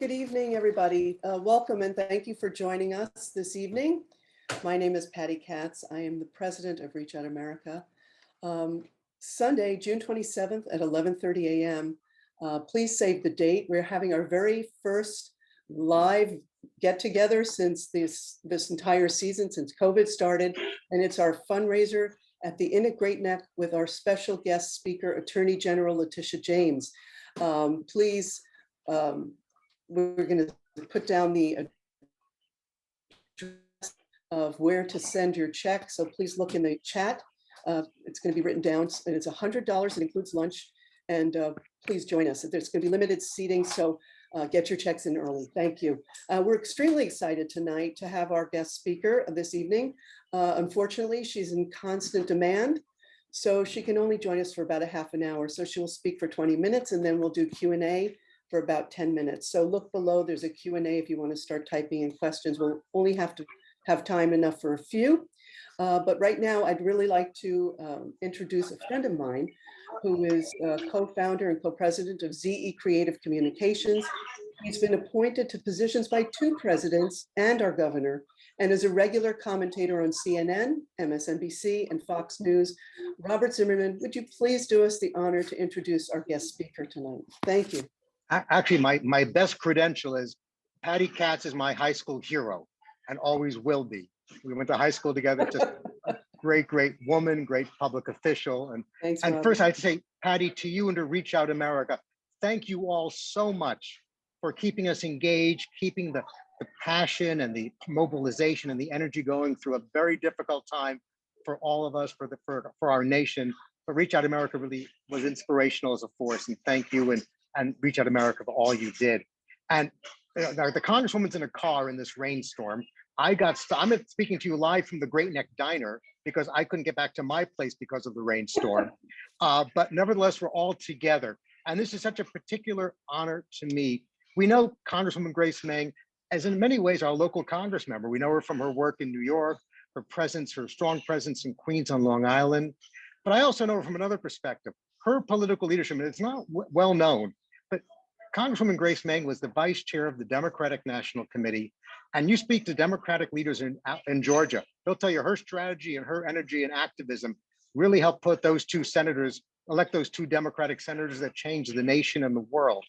Good evening, everybody. Welcome and thank you for joining us this evening. My name is Patty Katz. I am the president of Reach Out America. Sunday, June 27th at 11:30 a.m. Please save the date. We're having our very first live get together since this entire season, since COVID started, and it's our fundraiser at the Inn at Great Neck with our special guest speaker, Attorney General Letitia James. Please. We're going to put down the address of where to send your check. So please look in the chat. It's going to be written down, and it's $100. It includes lunch. And please join us. There's going to be limited seating, so get your checks in early. Thank you. We're extremely excited tonight to have our guest speaker this evening. Unfortunately, she's in constant demand, so she can only join us for about a half an hour. So she will speak for 20 minutes, and then we'll do Q&A for about 10 minutes. So look below, there's a Q&A if you want to start typing in questions. We'll only have to have time enough for a few. But right now, I'd really like to introduce a friend of mine who is co-founder and co-president of ZE Creative Communications. He's been appointed to positions by 2 presidents and our governor, and is a regular commentator on CNN, MSNBC, and Fox News. Robert Zimmerman, would you please do us the honor to introduce our guest speaker tonight? Thank you. Actually, my best credential is Patty Katz is my high school hero and always will be. We went to high school together, just a great woman, great public official. Thanks, and Robert. first I have to say, Patty, to you and to Reach Out America, thank you all so much for keeping us engaged, keeping the passion and the mobilization and the energy going through a very difficult time for all of us, for our nation. But Reach Out America really was inspirational as a force, and thank you and Reach Out America for all you did. And the Congresswoman's in a car in this rainstorm. I'm speaking to you live from the Great Neck Diner because I couldn't get back to my place because of the rainstorm. But nevertheless, we're all together. And this is such a particular honor to me. We know Congresswoman Grace Meng as in many ways our local Congress member. We know her from her work in New York, her strong presence in Queens on Long Island. But I also know her from another perspective. Her political leadership, and it's not well known, but Congresswoman Grace Meng was the vice chair of the Democratic National Committee. And you speak to Democratic leaders in Georgia, they'll tell you her strategy and her energy and activism really helped put those 2 senators, elect those 2 Democratic senators that changed the nation and the world.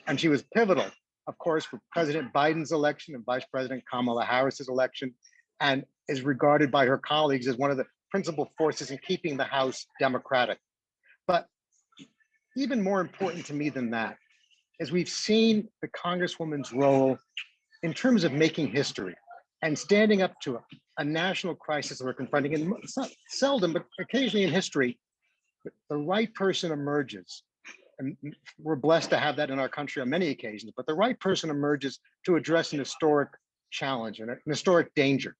And she was pivotal, of course, for President Biden's election and Vice President Kamala Harris's election, and is regarded by her colleagues as one of the principal forces in keeping the House Democratic. But even more important to me than that is we've seen the Congresswoman's role in terms of making history and standing up to a national crisis that we're confronting. And it's not seldom, but occasionally in history, the right person emerges. And we're blessed to have that in our country on many occasions, but the right person emerges to address an historic challenge and an historic danger.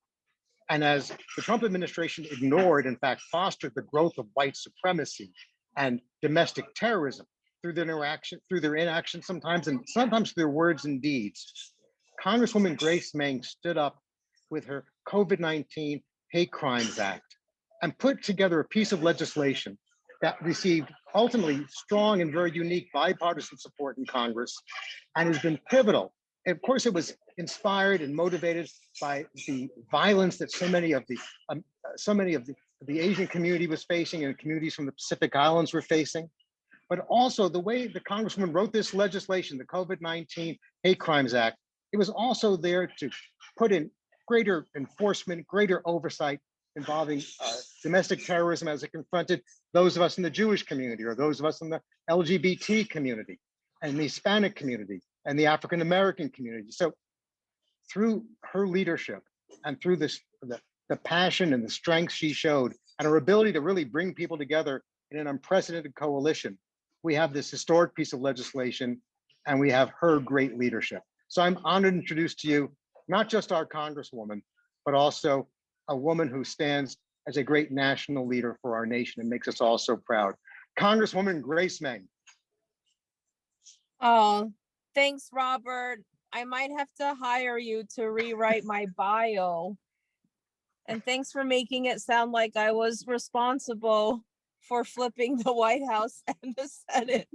And as the Trump administration ignored, in fact, fostered the growth of white supremacy and domestic terrorism through their inaction sometimes, and sometimes through their words and deeds, Congresswoman Grace Meng stood up with her COVID-19 Hate Crimes Act and put together a piece of legislation that received ultimately strong and very unique bipartisan support in Congress and has been pivotal. And of course, it was inspired and motivated by the violence that so many of the Asian community was facing and communities from the Pacific Islands were facing. But also the way the Congresswoman wrote this legislation, the COVID-19 Hate Crimes Act, it was also there to put in greater enforcement, greater oversight involving domestic terrorism as it confronted those of us in the Jewish community or those of us in the LGBT community and the Hispanic community and the African American community. So through her leadership and through the passion and the strength she showed and her ability to really bring people together in an unprecedented coalition, we have this historic piece of legislation and we have her great leadership. So I'm honored to introduce to you, not just our Congresswoman, but also a woman who stands as a great national leader for our nation and makes us all so proud. Congresswoman Grace Meng. Oh, thanks, Robert. I might have to hire you to rewrite my bio. And thanks for making it sound like I was responsible for flipping the White House and the Senate.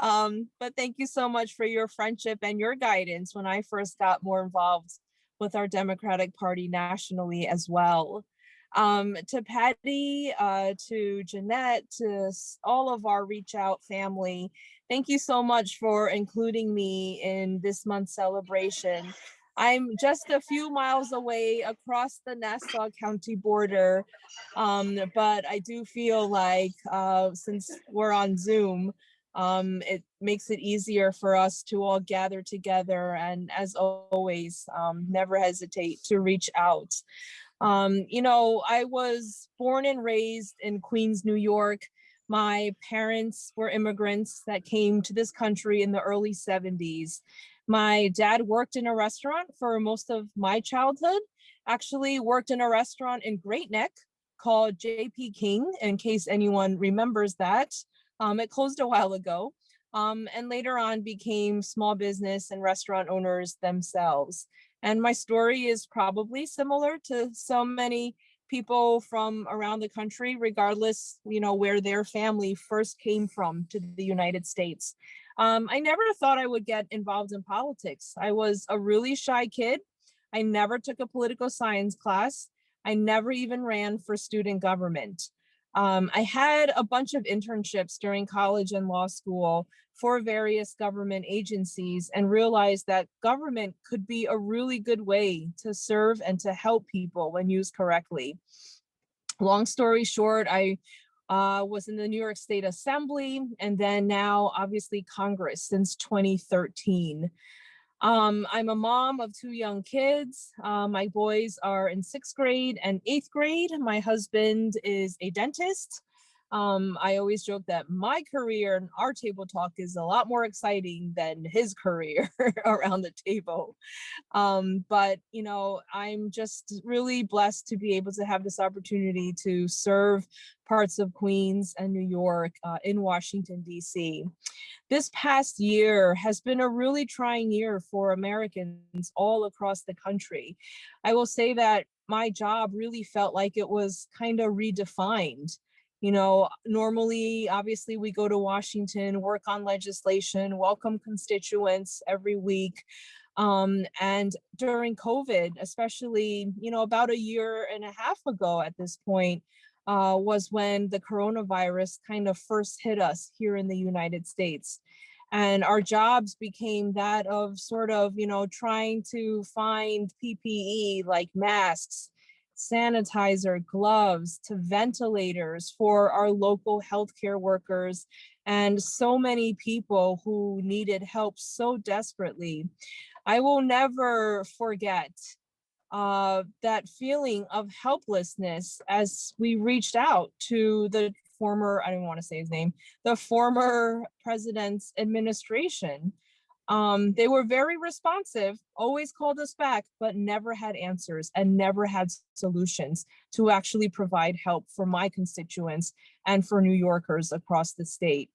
But thank you so much for your friendship and your guidance when I first got more involved with our Democratic Party nationally as well. To Patty, to Jeanette, to all of our Reach Out family, thank you so much for including me in this month's celebration. I'm just a few miles away across the Nassau County border, but I do feel like since we're on Zoom, it makes it easier for us to all gather together. And as always, never hesitate to reach out. I was born and raised in Queens, New York. My parents were immigrants that came to this country in the early 70s. My dad worked in a restaurant for most of my childhood, actually worked in a restaurant in Great Neck called J.P. King, in case anyone remembers that. It closed a while ago, and later on became small business and restaurant owners themselves. And my story is probably similar to so many people from around the country, regardless, where their family first came from to the United States. I never thought I would get involved in politics. I was a really shy kid. I never took a political science class. I never even ran for student government. I had a bunch of internships during college and law school for various government agencies and realized that government could be a really good way to serve and to help people when used correctly. Long story short, I was in the New York State Assembly and then now obviously Congress since 2013. I'm a mom of two young kids. My boys are in 6th grade and 8th grade. My husband is a dentist. I always joke that my career and our table talk is a lot more exciting than his career around the table. But I'm just really blessed to be able to have this opportunity to serve parts of Queens and New York in Washington, D.C. This past year has been a really trying year for Americans all across the country. I will say that my job really felt like it was kind of redefined. Normally, obviously, we go to Washington, work on legislation, welcome constituents every week. And during COVID, especially, about a year and a half ago at this point, was when the coronavirus kind of first hit us here in the United States. And our jobs became that of sort of, trying to find PPE like masks, sanitizer, gloves, to ventilators for our local healthcare workers and so many people who needed help so desperately. I will never forget that feeling of helplessness as we reached out to the former, I don't want to say his name, the former president's administration. They were very responsive, always called us back, but never had answers and never had solutions to actually provide help for my constituents and for New Yorkers across the state.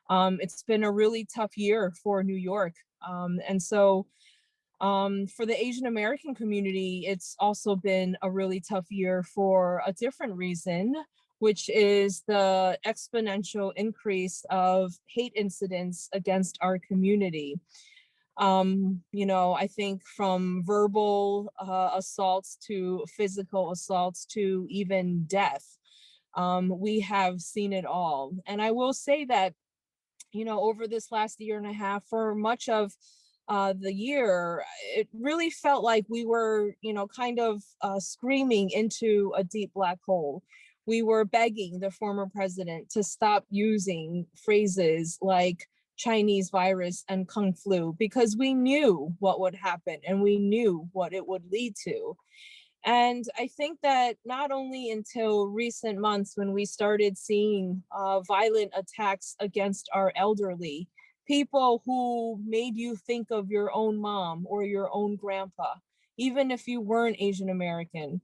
It's been a really tough year for New York. And so for the Asian American community, it's also been a really tough year for a different reason, which is the exponential increase of hate incidents against our community. I think from verbal assaults to physical assaults to even death, we have seen it all. And I will say that, over this last year and a half, for much of the year, it really felt like we were, kind of screaming into a deep black hole. We were begging the former president to stop using phrases like Chinese virus and Kung flu because we knew what would happen and we knew what it would lead to. And I think that not only until recent months when we started seeing violent attacks against our elderly, people who made you think of your own mom or your own grandpa, even if you weren't Asian American.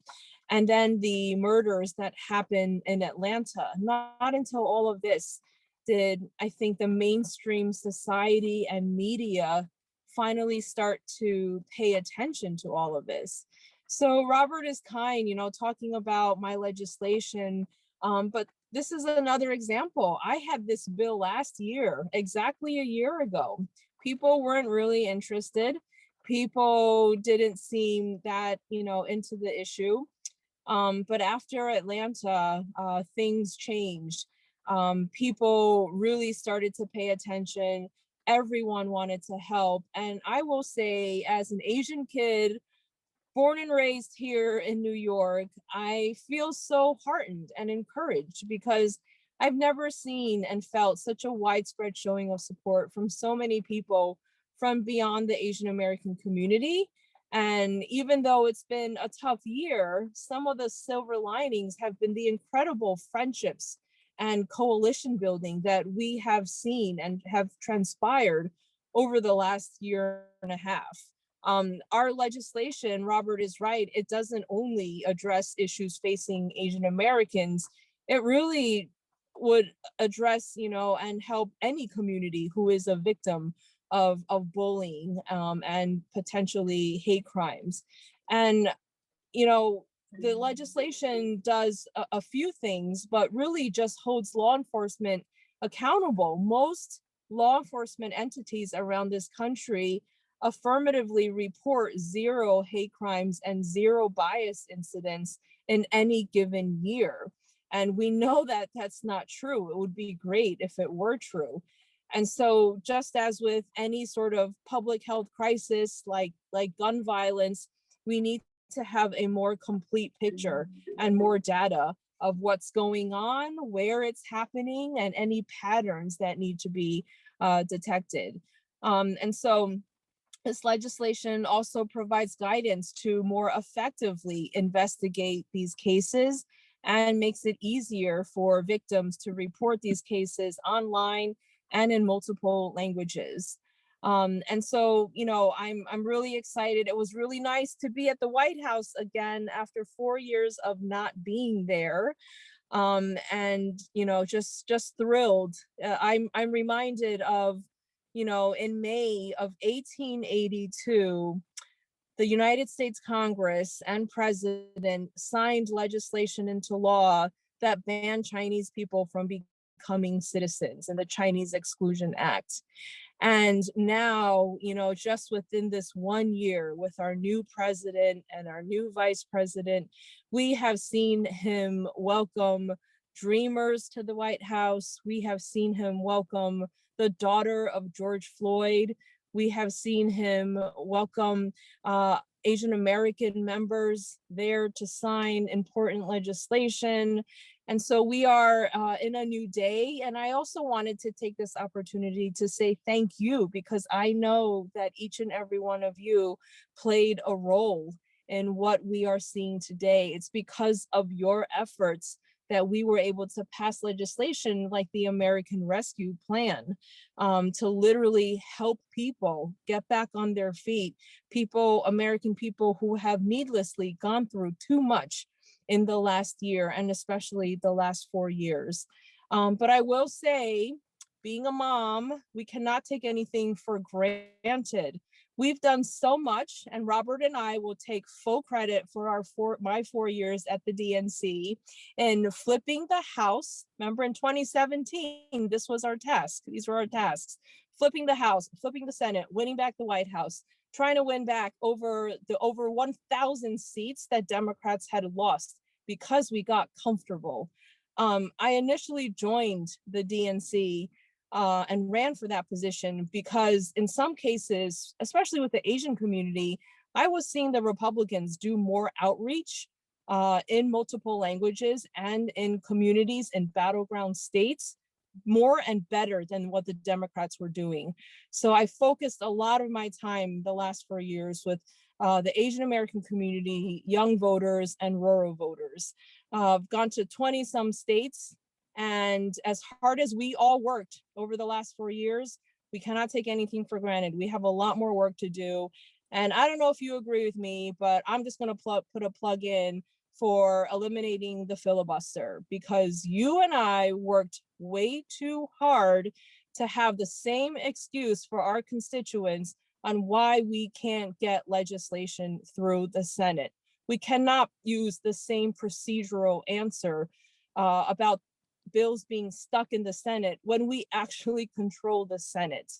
And then the murders that happened in Atlanta, not until all of this did I think the mainstream society and media finally start to pay attention to all of this. So Robert is kind, talking about my legislation, but this is another example. I had this bill last year, exactly a year ago. People weren't really interested. People didn't seem that, into the issue. But after Atlanta, things changed. People really started to pay attention. Everyone wanted to help. And I will say, as an Asian kid, born and raised here in New York, I feel so heartened and encouraged because I've never seen and felt such a widespread showing of support from so many people from beyond the Asian American community. And even though it's been a tough year, some of the silver linings have been the incredible friendships and coalition building that we have seen and have transpired over the last year and a half. Our legislation, Robert is right, it doesn't only address issues facing Asian Americans, it really would address, and help any community who is a victim of bullying and potentially hate crimes. And, the legislation does a few things, but really just holds law enforcement accountable. Most law enforcement entities around this country affirmatively report 0 hate crimes and 0 bias incidents in any given year. And we know that that's not true. It would be great if it were true. And so just as with any sort of public health crisis like gun violence, we need to have a more complete picture and more data of what's going on, where it's happening, and any patterns that need to be detected. And so this legislation also provides guidance to more effectively investigate these cases and makes it easier for victims to report these cases online and in multiple languages. And so, I'm really excited. It was really nice to be at the White House again after 4 years of not being there. And, just thrilled. I'm reminded of, in May of 1882, the United States Congress and President signed legislation into law that banned Chinese people from becoming citizens in the Chinese Exclusion Act. And now, just within this 1 year with our new president and our new vice president, we have seen him welcome dreamers to the White House. We have seen him welcome the daughter of George Floyd. We have seen him welcome Asian American members there to sign important legislation. And so we are in a new day. And I also wanted to take this opportunity to say thank you, because I know that each and every one of you played a role in what we are seeing today. It's because of your efforts that we were able to pass legislation like the American Rescue Plan to literally help people get back on their feet. American people who have needlessly gone through too much in the last year, and especially the last 4 years. But I will say, being a mom, we cannot take anything for granted. We've done so much, and Robert and I will take full credit for my 4 years at the DNC in flipping the House. Remember in 2017, this was our task. These were our tasks. Flipping the House, flipping the Senate, winning back the White House, trying to win back over 1,000 seats that Democrats had lost because we got comfortable. I initially joined the DNC and ran for that position because in some cases, especially with the Asian community, I was seeing the Republicans do more outreach in multiple languages and in communities in battleground states more and better than what the Democrats were doing. So I focused a lot of my time the last 4 years with the Asian American community, young voters, and rural voters. I've gone to 20 some states, and as hard as we all worked over the last 4 years, we cannot take anything for granted. We have a lot more work to do. And I don't know if you agree with me, but I'm just gonna put a plug in for eliminating the filibuster, because you and I worked way too hard to have the same excuse for our constituents on why we can't get legislation through the Senate. We cannot use the same procedural answer about bills being stuck in the Senate when we actually control the Senate.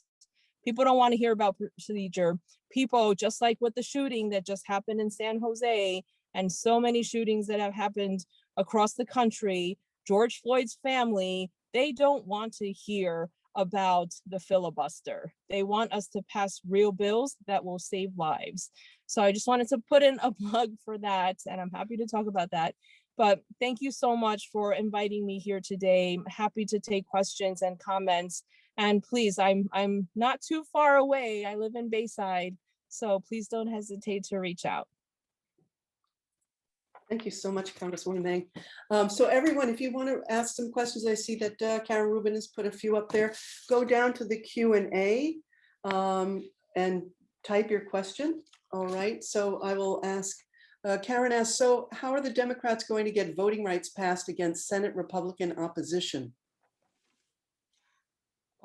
People don't want to hear about procedure. People, just like with the shooting that just happened in San Jose and so many shootings that have happened across the country, George Floyd's family, they don't want to hear about the filibuster. They want us to pass real bills that will save lives. So I just wanted to put in a plug for that, and I'm happy to talk about that. But thank you so much for inviting me here today. I'm happy to take questions and comments. And please, I'm not too far away. I live in Bayside, so please don't hesitate to reach out. Thank you so much, Congresswoman Meng. So everyone, if you want to ask some questions, I see that Karen Rubin has put a few up there. Go down to the Q&A and type your question. All right, so I will ask, Karen asks, so how are the Democrats going to get voting rights passed against Senate Republican opposition?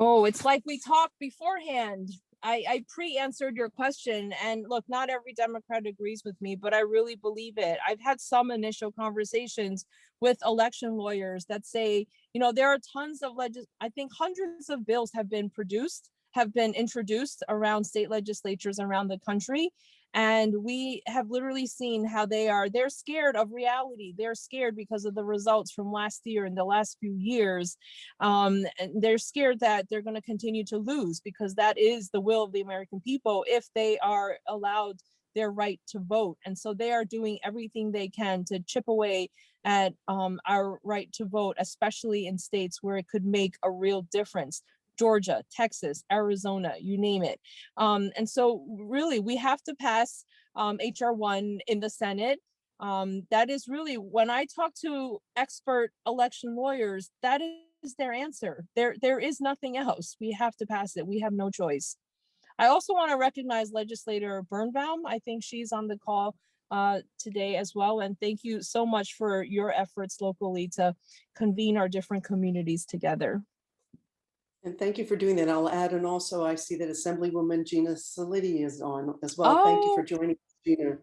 Oh, it's like we talked beforehand. I pre-answered your question, and look, not every Democrat agrees with me, but I really believe it. I've had some initial conversations with election lawyers that say, you know, there are tons of I think hundreds of bills have been introduced around state legislatures around the country. And we have literally seen how they're scared of reality. They're scared because of the results from last year and the last few years. And they're scared that they're going to continue to lose, because that is the will of the American people if they are allowed their right to vote. And so they are doing everything they can to chip away at our right to vote, especially in states where it could make a real difference. Georgia, Texas, Arizona, you name it. And so really we have to pass HR 1 in the Senate. That is really, when I talk to expert election lawyers, that is their answer. There is nothing else. We have to pass it. We have no choice. I also want to recognize legislator Birnbaum. I think she's on the call today as well. And thank you so much for your efforts locally to convene our different communities together. And thank you for doing that. I'll add, and also I see that Assemblywoman Gina Salidi is on as well. Thank you for joining, Gina.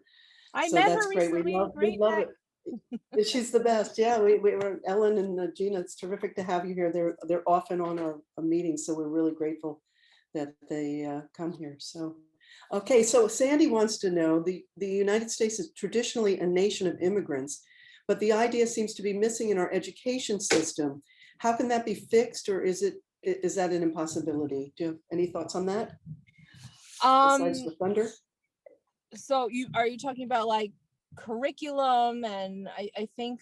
I So met that's her great. recently. We love it. She's the best. Yeah, we were Ellen and Gina. It's terrific to have you here. They're often on our meetings, so we're really grateful that they come here. So, okay. So Sandy wants to know, the United States is traditionally a nation of immigrants, but the idea seems to be missing in our education system. How can that be fixed, or is that an impossibility? Do you have any thoughts on that? Besides the thunder? So are you talking about like curriculum? And I think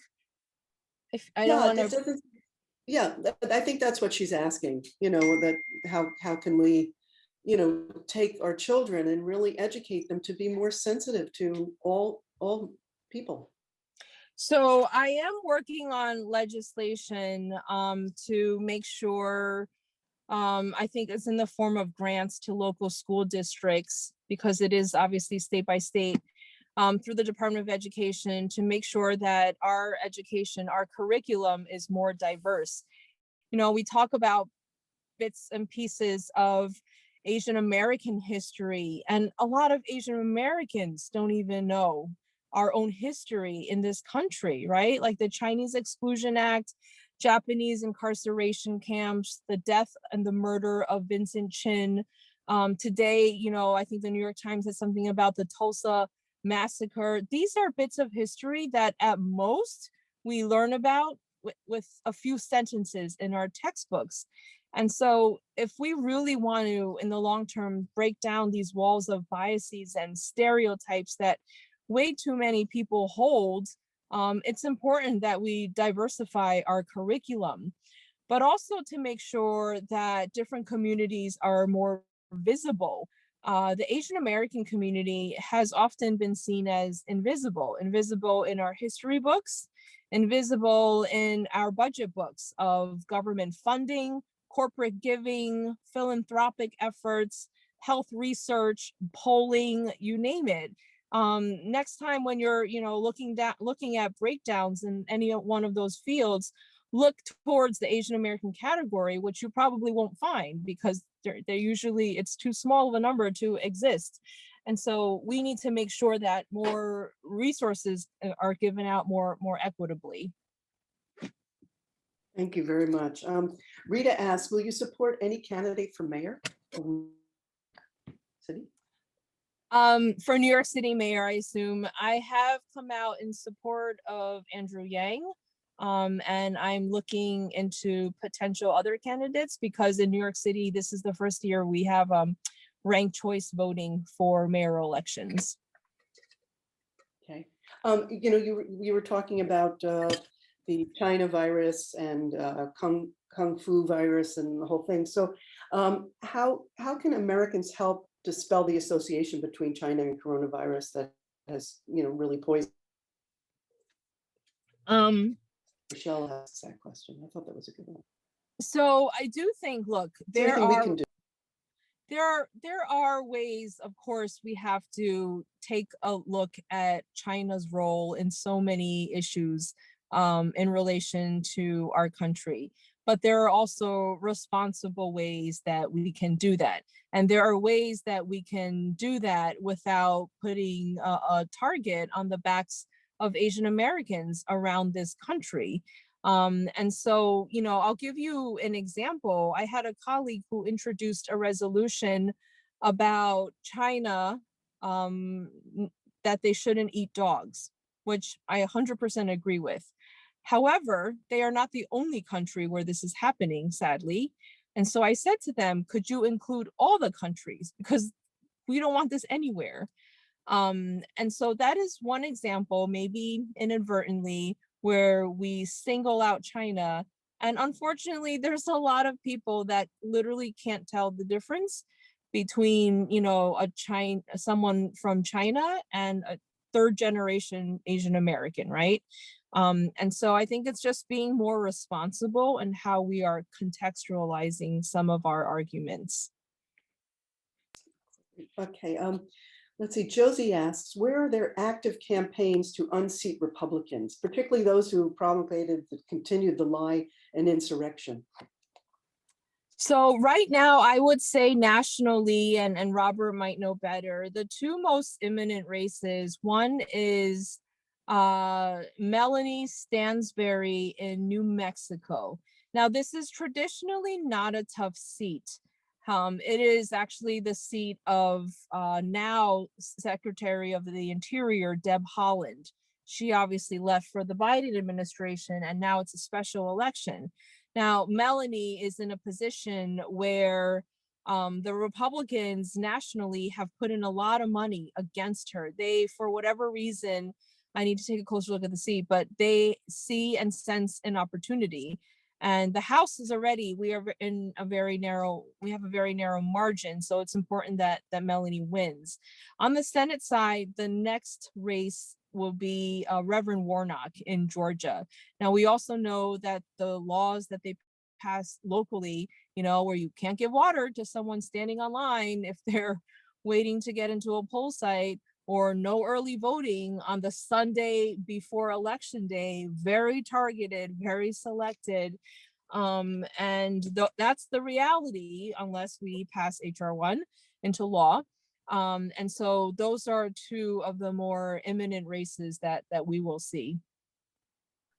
if I don't want to. Yeah, I think that's what she's asking, you know, that how can we, you know, take our children and really educate them to be more sensitive to all people. So I am working on legislation to make sure, I think it's in the form of grants to local school districts, because it is obviously state by state, through the Department of Education, to make sure that our education, our curriculum is more diverse. You know, we talk about bits and pieces of Asian American history, and a lot of Asian Americans don't even know our own history in this country, right? Like the Chinese Exclusion Act, Japanese incarceration camps, the death and the murder of Vincent Chin. Today, you know, I think the New York Times has something about the Tulsa massacre. These are bits of history that at most we learn about with a few sentences in our textbooks. And so if we really want to, in the long term, break down these walls of biases and stereotypes that way too many people hold, it's important that we diversify our curriculum, but also to make sure that different communities are more visible. The Asian American community has often been seen as invisible in our history books, invisible in our budget books of government funding, corporate giving, philanthropic efforts, health research, polling, you name it. Next time when you're, you know, looking at breakdowns in any one of those fields, look towards the Asian American category, which you probably won't find because they're usually, it's too small of a number to exist. And so we need to make sure that more resources are given out more equitably. Thank you very much. Rita asks, will you support any candidate for mayor of city? For New York City mayor, I assume I have come out in support of Andrew Yang. And I'm looking into potential other candidates because in New York City, this is the first year we have ranked choice voting for mayoral elections. Okay. You know, you were talking about the China virus and Kung Fu virus and the whole thing. So how can Americans help dispel the association between China and coronavirus that has, you know, really poisoned? Michelle asked that question. I thought that was a good one. So I do think, look, There we can do. there are ways, of course, we have to take a look at China's role in so many issues in relation to our country. But there are also responsible ways that we can do that. And there are ways that we can do that without putting a target on the backs of Asian Americans around this country. And so, you know, I'll give you an example. I had a colleague who introduced a resolution about China that they shouldn't eat dogs, which I 100% agree with. However, they are not the only country where this is happening, sadly. And so I said to them, could you include all the countries? Because we don't want this anywhere. And so that is one example, maybe inadvertently, where we single out China. And unfortunately, there's a lot of people that literally can't tell the difference between, you know, someone from China and a third generation Asian American, right? And so I think it's just being more responsible in how we are contextualizing some of our arguments. Okay, let's see, Josie asks, where are there active campaigns to unseat Republicans, particularly those who continued the lie and insurrection? So right now, I would say nationally, and Robert might know better, the two most imminent races, one is Melanie Stansberry in New Mexico. Now, this is traditionally not a tough seat. It is actually the seat of now Secretary of the Interior, Deb Haaland. She obviously left for the Biden administration, and now it's a special election. Now, Melanie is in a position where the Republicans nationally have put in a lot of money against her. They, for whatever reason, I need to take a closer look at the seat, but they see and sense an opportunity. And the House is already, we have a very narrow margin. So it's important that Melanie wins. On the Senate side, the next race will be Reverend Warnock in Georgia. Now, we also know that the laws that they passed locally, you know, where you can't give water to someone standing online if they're waiting to get into a poll site, or no early voting on the Sunday before election day, very targeted, very selected. That's the reality unless we pass HR 1 into law. And so those are two of the more imminent races that we will see.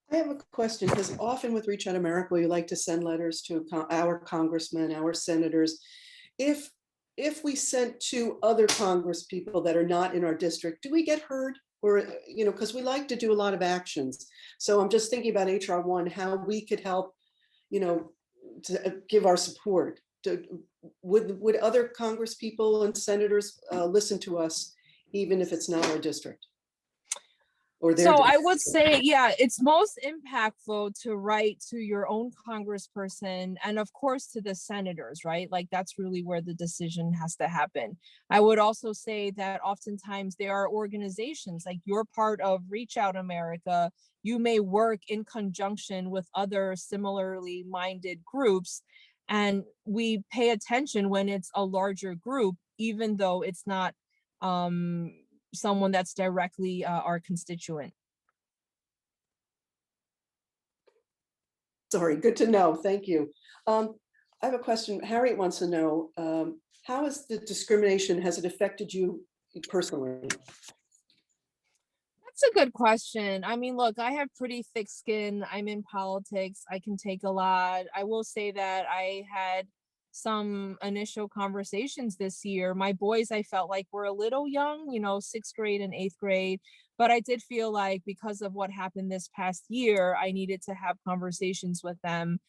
I have a question, because often with Reach Out America, we like to send letters to our congressmen, our senators. If we sent to other Congress people that are not in our district, do we get heard? Or, you know, because we like to do a lot of actions. So I'm just thinking about HR 1, how we could help, you know, to give our support. Would other Congress people and senators listen to us, even if it's not our district? Or their So district? I would say, yeah, it's most impactful to write to your own congressperson and of course to the senators, right? Like that's really where the decision has to happen. I would also say that oftentimes there are organizations, like you're part of Reach Out America, you may work in conjunction with other similarly minded groups, and we pay attention when it's a larger group, even though it's not someone that's directly our constituent. Sorry, good to know. Thank you. I have a question. Harriet wants to know, how has the discrimination, has it affected you personally? That's That's a good question. I mean, look, I have pretty thick skin. I'm in politics. I can take a lot. I will say that I had some initial conversations this year. My boys, I felt like were a little young, sixth grade and eighth grade. But I did feel like because of what happened this past year, I needed to have conversations with them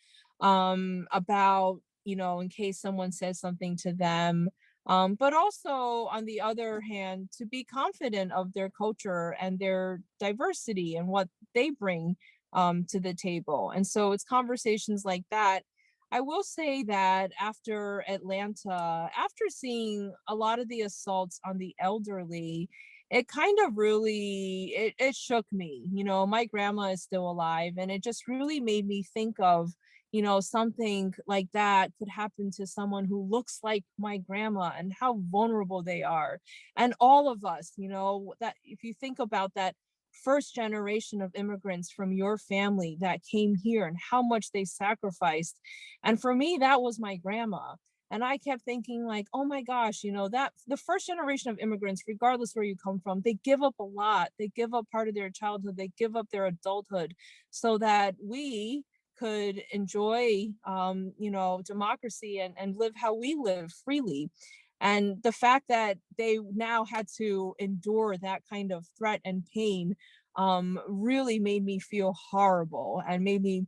about, in case someone says something to them, but also on the other hand, to be confident of their culture and their diversity and what they bring to the table. And so it's conversations like that. I will say that after Atlanta, after seeing a lot of the assaults on the elderly, it kind of really, it shook me. My grandma is still alive, and it just really made me think of, something like that could happen to someone who looks like my grandma and how vulnerable they are. And all of us, that if you think about that first generation of immigrants from your family that came here and how much they sacrificed. And for me, that was my grandma. And I kept thinking like, oh my gosh, that the first generation of immigrants, regardless where you come from, they give up a lot. They give up part of their childhood. They give up their adulthood so that we could enjoy, democracy and live how we live freely. And the fact that they now had to endure that kind of threat and pain really made me feel horrible and made me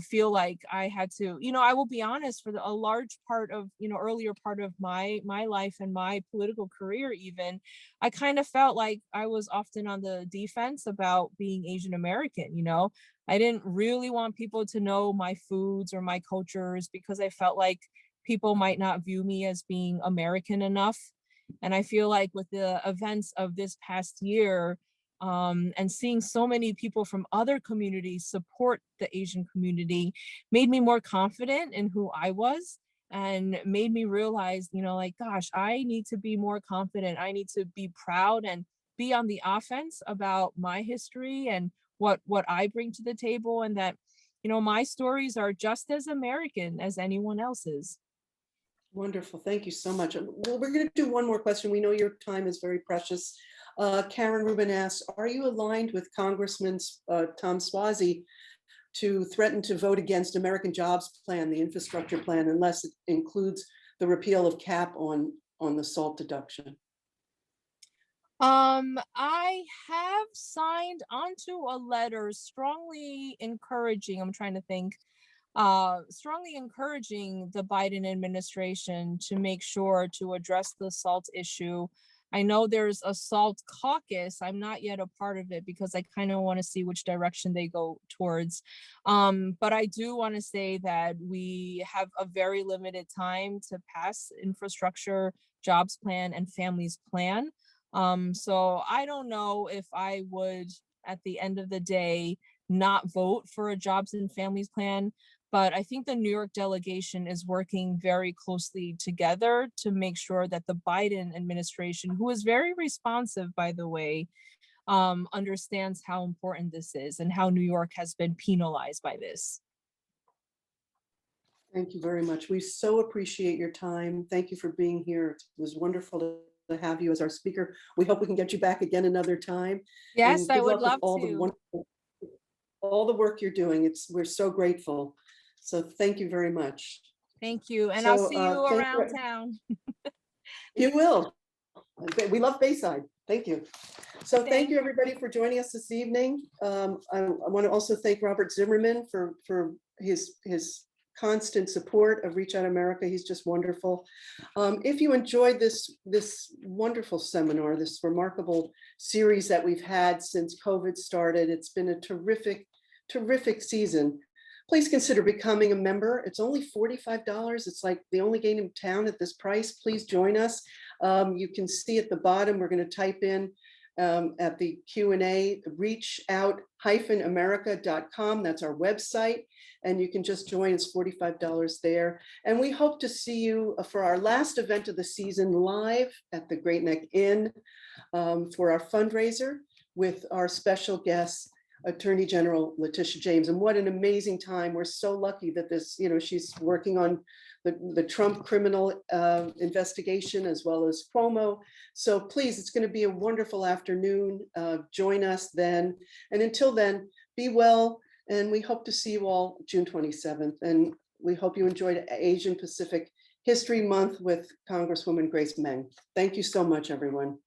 feel like I had to, I will be honest, for a large part of, earlier part of my life and my political career, even, I kind of felt like I was often on the defense about being Asian American. I didn't really want people to know my foods or my cultures because I felt like people might not view me as being American enough. And I feel like with the events of this past year, and seeing so many people from other communities support the Asian community made me more confident in who I was and made me realize, like, gosh, I need to be more confident. I need to be proud and be on the offense about my history and what I bring to the table, and that, my stories are just as American as anyone else's. Wonderful. Thank you so much. Well, we're going to do one more question. We know your time is very precious. Karen Rubin asks, are you aligned with Congressman Tom Suozzi to threaten to vote against American Jobs Plan, the infrastructure plan, unless it includes the repeal of cap on the SALT deduction? I have signed onto a letter strongly encouraging, I'm trying to think, strongly encouraging the Biden administration to make sure to address the SALT issue. I know there's a SALT caucus. I'm not yet a part of it because I kind of want to see which direction they go towards. But I do want to say that we have a very limited time to pass infrastructure, jobs plan, and families plan. So I don't know if I would, at the end of the day, not vote for a jobs and families plan. But I think the New York delegation is working very closely together to make sure that the Biden administration, who is very responsive, by the way, understands how important this is and how New York has been penalized by this. Thank you very much. We so appreciate your time. Thank you for being here. It was wonderful to have you as our speaker. We hope we can get you back again another time. Yes, And I good would luck with love to. all the work you're doing. We're so grateful. So thank you very much. Thank you. And I'll see you around town. You will. We love Bayside. Thank you. So thank you everybody for joining us this evening. I want to also thank Robert Zimmerman for his constant support of Reach Out America. He's just wonderful. If you enjoyed this wonderful seminar, this remarkable series that we've had since COVID started, it's been a terrific season. Please consider becoming a member. It's only $45. It's like the only game in town at this price. Please join us. You can see at the bottom, we're going to type in at the Q&A, reachout-america.com. That's our website. And you can just join. It's $45 there. And we hope to see you for our last event of the season live at the Great Neck Inn for our fundraiser with our special guests, Attorney General Letitia James. And what an amazing time. We're so lucky that this, she's working on the Trump criminal investigation as well as Cuomo. So please, it's going to be a wonderful afternoon. Join us then. And until then, be well. And we hope to see you all June 27th. And we hope you enjoyed Asian Pacific History Month with Congresswoman Grace Meng. Thank you so much, everyone.